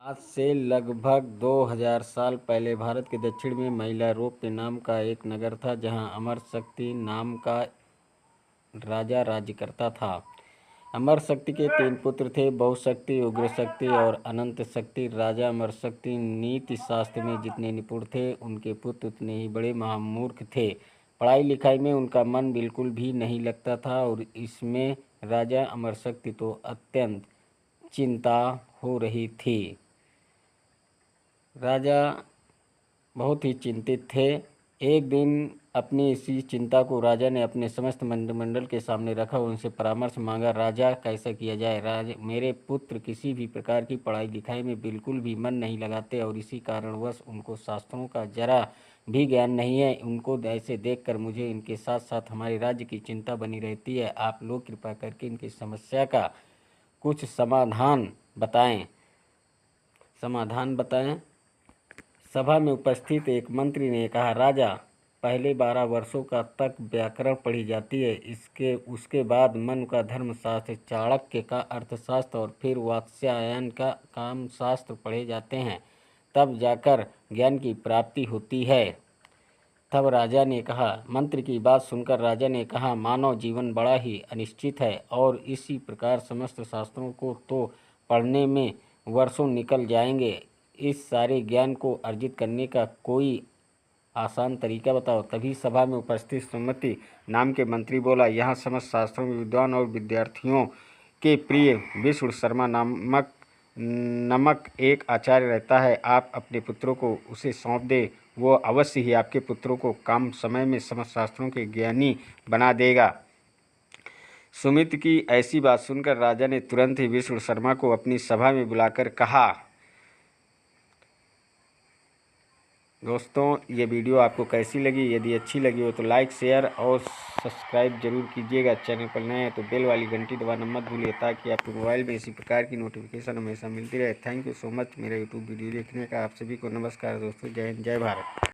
आज से लगभग 2000 साल पहले भारत के दक्षिण में मैलारोप्य नाम का एक नगर था, जहां अमर शक्ति नाम का राजा राज्य करता था। अमर शक्ति के 3 पुत्र थे, बहुशक्ति, उग्र शक्ति और अनंत शक्ति। राजा अमर शक्ति नीति शास्त्र में जितने निपुण थे, उनके पुत्र उतने ही बड़े महामूर्ख थे। पढ़ाई लिखाई में उनका मन बिल्कुल भी नहीं लगता था, और इसमें राजा अमर शक्ति तो अत्यंत चिंता हो रही थी। राजा बहुत ही चिंतित थे। एक दिन अपनी इसी चिंता को राजा ने अपने समस्त मंत्रिमंडल के सामने रखा और उनसे परामर्श मांगा। राजा, कैसा किया जाए? राजा, मेरे पुत्र किसी भी प्रकार की पढ़ाई लिखाई में बिल्कुल भी मन नहीं लगाते, और इसी कारणवश उनको शास्त्रों का जरा भी ज्ञान नहीं है। उनको ऐसे देखकर मुझे इनके साथ साथ हमारे राज्य की चिंता बनी रहती है। आप लोग कृपा करके इनकी समस्या का कुछ समाधान बताएं। सभा में उपस्थित एक मंत्री ने कहा, राजा, पहले 12 वर्षों का तक व्याकरण पढ़ी जाती है। उसके बाद मन का धर्मशास्त्र, चाणक्य का अर्थशास्त्र और फिर वात्स्यायन का कामशास्त्र पढ़े जाते हैं। तब जाकर ज्ञान की प्राप्ति होती है। तब राजा ने कहा, मंत्री की बात सुनकर राजा ने कहा, मानव जीवन बड़ा ही अनिश्चित है, और इसी प्रकार समस्त शास्त्रों को तो पढ़ने में वर्षों निकल जाएंगे। इस सारे ज्ञान को अर्जित करने का कोई आसान तरीका बताओ। तभी सभा में उपस्थित सुमति नाम के मंत्री बोला, यहाँ समस्त शास्त्रों में विद्वान और विद्यार्थियों के प्रिय विष्णु शर्मा नमक एक आचार्य रहता है। आप अपने पुत्रों को उसे सौंप दे, वो अवश्य ही आपके पुत्रों को कम समय में समस्त शास्त्रों के ज्ञानी बना देगा। सुमित की ऐसी बात सुनकर राजा ने तुरंत ही विष्णु शर्मा को अपनी सभा में बुलाकर कहा। दोस्तों, ये वीडियो आपको कैसी लगी? यदि अच्छी लगी हो तो लाइक, शेयर और सब्सक्राइब जरूर कीजिएगा। चैनल पर नए हैं तो बेल वाली घंटी दबाना मत भूलिए, ताकि आपके मोबाइल में इसी प्रकार की नोटिफिकेशन हमेशा मिलती रहे। थैंक यू सो मच मेरा यूट्यूब वीडियो देखने का। आप सभी को नमस्कार दोस्तों। जय हिंद, जय भारत।